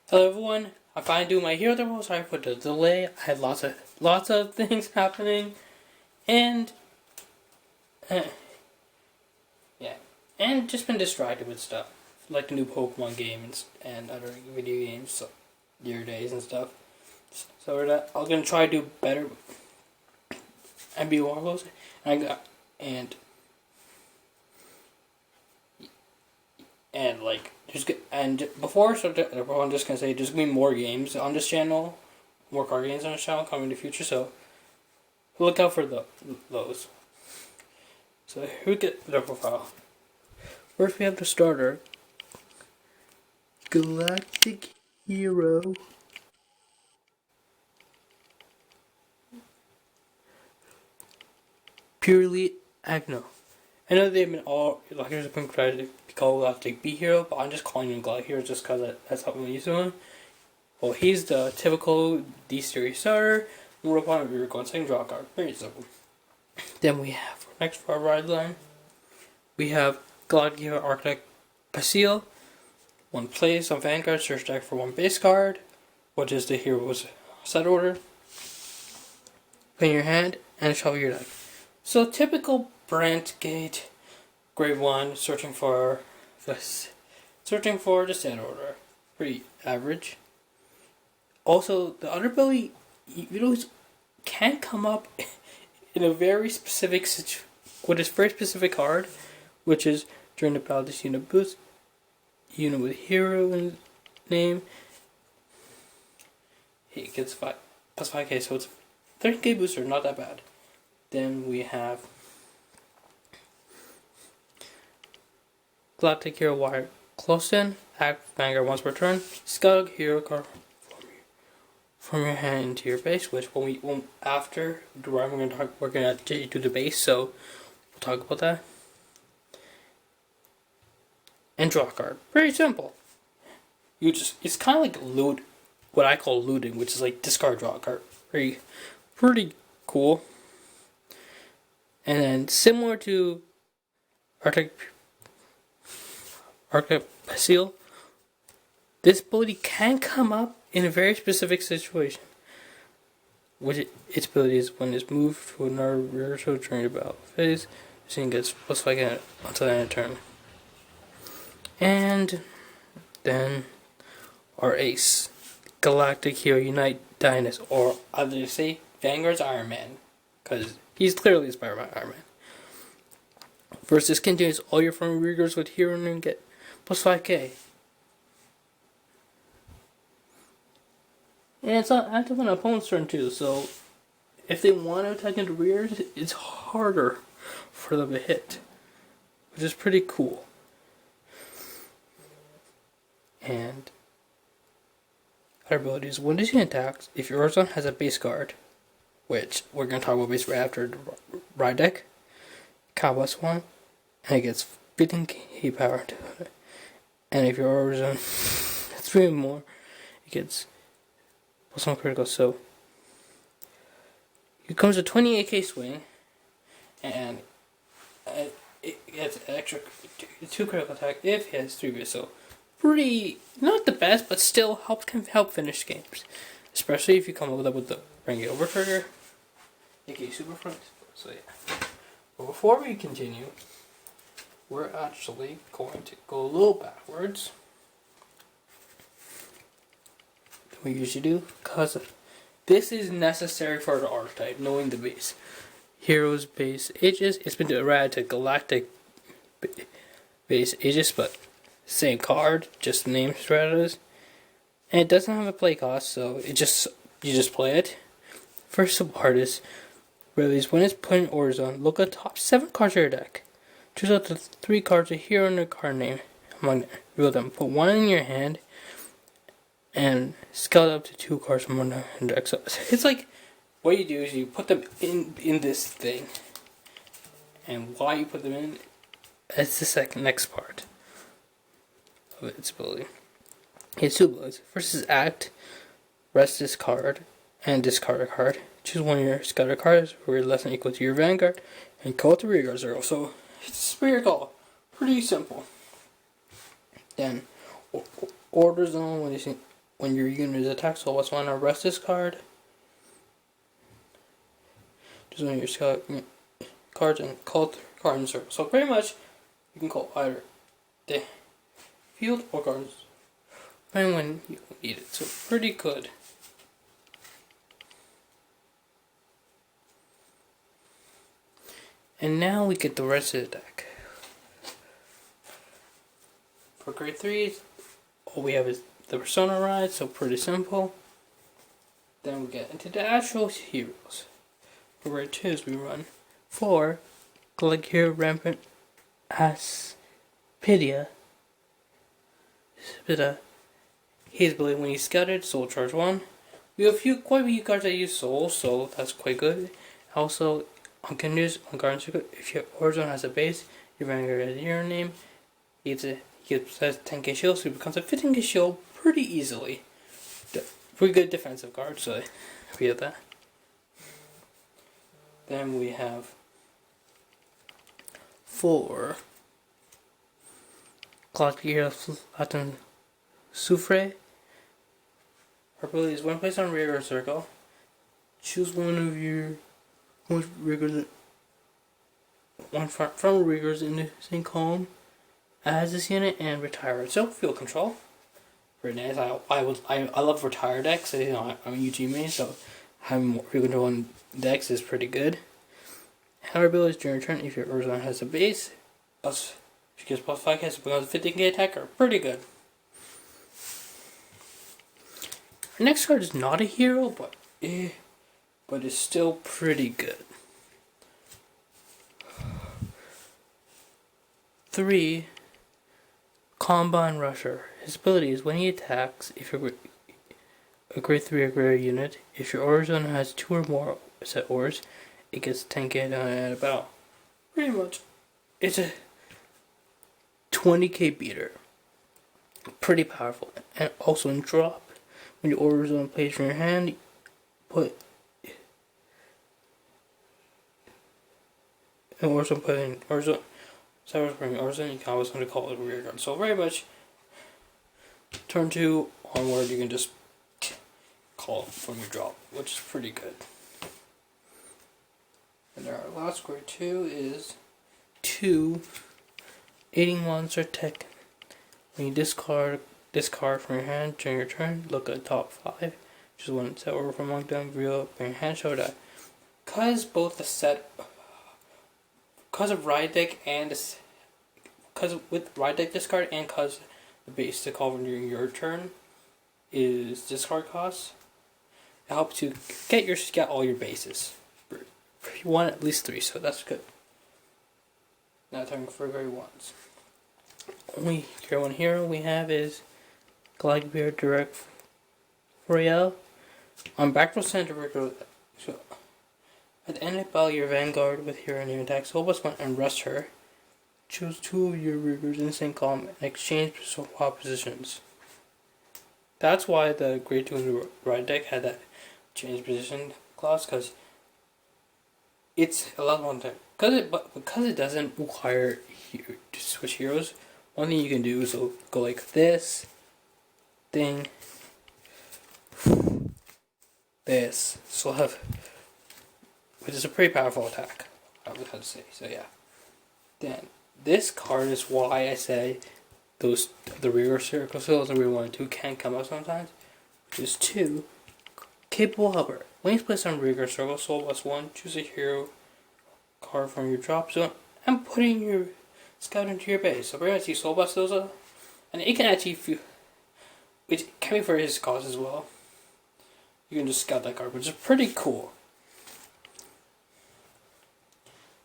Hello everyone, I'm finally doing my hero demo. Sorry for the delay. I had lots of things happening, and yeah, and just been distracted with stuff like the new Pokemon game and other video games, so year days and stuff. So I'm gonna try to do better and be more close. And like before, so I'm just gonna say there's gonna be more games on this channel, more card games on this channel coming in the future. So look out for those. So here we get the profile. First we have the starter, Galactic Hero. Purely Agno. I know they've been all like there's been tried to be called Galactic B-Hero, but I'm just calling him Galactic Hero just because that's how I'm used to him. Well, he's the typical D series starter. We're upon we were going second draw card. Very simple. Then we have next for our ride line. We have Galactic Hero Architect Pasil. One place on Vanguard, search deck for one base card, which is the hero's set order. Put in your hand and shuffle your deck. So typical Brent Gate, grade 1, searching for the set order. Pretty average. Also, the other ability, can come up in a very specific with this very specific card, which is during the battle this unit boost. Unit with hero in name. He gets plus 5k, so it's 13k booster, not that bad. Then we have Galactic Hero Wire close in, act vanguard once per turn, Scug Hero card from your hand into your base, which after the run we're gonna do the base, so we'll talk about that. And draw a card. Pretty simple. It's kind of like loot, what I call looting, which is like discard, draw a card. Pretty cool. And then similar to Arctic Pasil, this ability can come up in a very specific situation. Its ability is when it's moved to another rear so during the battle phase, so gets plus 5 until the end of turn. And then our ace, Galactic Hero Unite Dianos, or others say Vanguard's Iron Man, because he's clearly inspired by Iron Man. First, this continues all your front riggers with hero and get plus 5k. And it's not active on opponent's turn too, so if they want to attack into rears, it's harder for them to hit, which is pretty cool. And other abilities, when this unit attacks, if your Horizon has a base card, which we're going to talk about base right after the ride deck, combos 1, and it gets 15k power into it. And if your Horizon has 3 or more, it gets plus 1 critical. So it comes a 28k swing, and it gets an extra 2 critical attack if it has 3 base. So pretty, not the best, but still can help finish games, especially if you come up with the bring it over trigger, aka super front. So yeah. But before we continue, we're actually going to go a little backwards than we usually do, because this is necessary for the archetype, knowing the base. Heroes base ages, it's been added to Galactic base ages, but same card, just the name strategies. And it doesn't have a play cost, so you just play it. First support is release when it's put in orders on. Look at the top 7 cards of your deck. Choose out the 3 cards of hero and their card name among them. Reveal them. Put 1 in your hand and scale up to 2 cards from one deck. So it's like what you do is you put them in this thing, and why you put them in, that's the next part of its ability. It's 2 abilities. First is act, rest this card, and discard a card. Choose one of your scattered cards where you're less than equal to your vanguard, and call it to rearguard 0. So it's pretty call. Pretty simple. Then order zone when you see when your unit is attacked, so what's one to rest this card. Just when your cards and call card in circle. So pretty much you can call either the field or cards and when you need it. So pretty good. And now we get the rest of the deck. For grade 3s, all we have is the Persona ride, so pretty simple. Then we get into the actual heroes. For grade 2s, we run 4 Galactic Hero Rampant Aspidia. His ability when he's scouted, Soul Charge 1. We have quite a few cards that use Soul, so that's quite good. Also, on conditions, on guard circuit, if your Horizon has a base, your vanguard has your name. He gets 10k shield, so he becomes a 15k shield pretty easily. Pretty good defensive card, so we have that. Then we have 4 Galactic Hero Latin Soufre. Her ability is when placed on rear circle, choose one of your most rigors, one from rigors in the same column as this unit and retire it. So field control. Very nice. I love retire decks. You know, I'm a UG main, so having more field control on decks is pretty good. Her abilities during turn, if your Urzon has a base, she gets plus 5k, so becomes a 15k attacker. Pretty good. Our next card is not a hero, but it's still pretty good. 3 Combine Rusher. His ability is when he attacks, if you're a grade 3 or greater unit, if your Urzon has 2 or more set ores, it gets 10k down at a battle. Pretty much, it's a 20k beater. Pretty powerful. And also in drop, when your Urzon plays from your hand, put an Urzon putting Urzon. Cyber's bringing Urzon, you can always want to call it a rear guard. So very much, turn 2 onward, you can just call it from your drop, which is pretty good. And our last grade 2 is 2 Aiding Monster Tech. When you discard from your hand during your turn, look at the top 5. Just one set over from among them, reveal from your hand, show that. Because both the set, because of ride deck and because with ride deck discard and because the base to call during your turn is discard costs, it helps you get all your bases. You want at least 3, so that's good. Now turning for grade 1s. Only grade 1 hero we have is Galactic B-Hero Direct Royale. On back row center, so at the end of battle, your vanguard with hero name attacks +1 and rest her. Choose 2 of your rigors in the same column and exchange swap positions. That's why the grade 2 ride deck had that change position clause, because it's a lot more time. Because it doesn't require to switch heroes, one thing you can do is go like this, thing, this. So have, which is a pretty powerful attack, I would have to say. So yeah. Then this card is why I say the rear circle fills and rear 1 and 2 can come out sometimes. Which is 2 Capable Helper. When you place on rear circle, soul +1, choose a hero card from your drop zone and putting your scout into your base. So pretty much you soul blast those up, and it can actually which can be for his cause as well. You can just scout that card, which is pretty cool.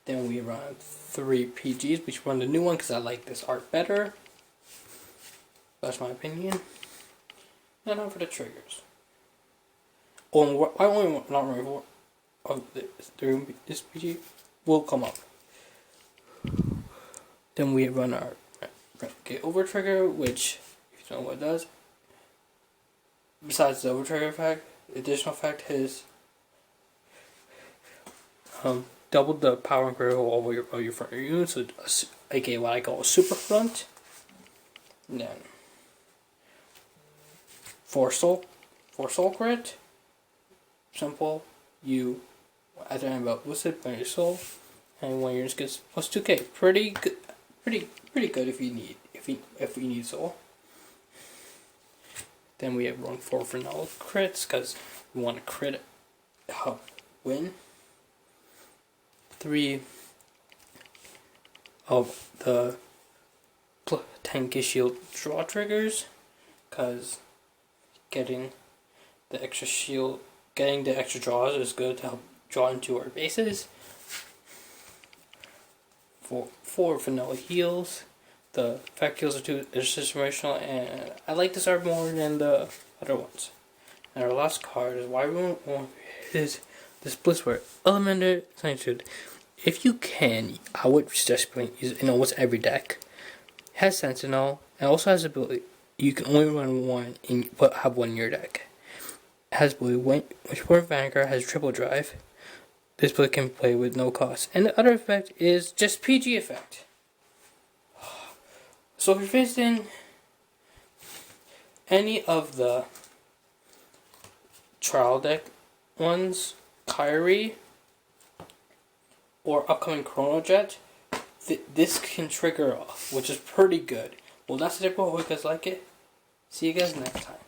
Then we run 3 PGs, which run the new one because I like this art better. That's my opinion. And now for the triggers. Oh, I only not remember of this PG will come up. Then we run our get over trigger, which if you don't know what it does, besides the over trigger effect, the additional effect is double the power and critical of your front units, so aka what I call a super front. And then 4 soul crit. Simple. You at the end about what's it by your soul, and one unit gets plus 2k. Pretty good. Pretty good if you need soul. Then we have run 4 vanilla crits because we want to crit win. 3 of the 10k shield draw triggers because getting the extra shield, getting the extra draws is good to help draw into our bases. 4 vanilla heals. The effect heals are situational, and I like this art more than the other ones. And our last card is is this Blitzware Elementor Sanctude. If you can, I would suggest use it in almost every deck. It has Sentinel and also has ability. You can only run one but have one in your deck. It has blue. Which vanguard has triple drive. This blade can play with no cost. And the other effect is just PG effect. So if you're facing any of the trial deck ones, Kyrie or upcoming Chrono Jet, this can trigger off, which is pretty good. Well, that's it. Hope you guys like it. See you guys next time.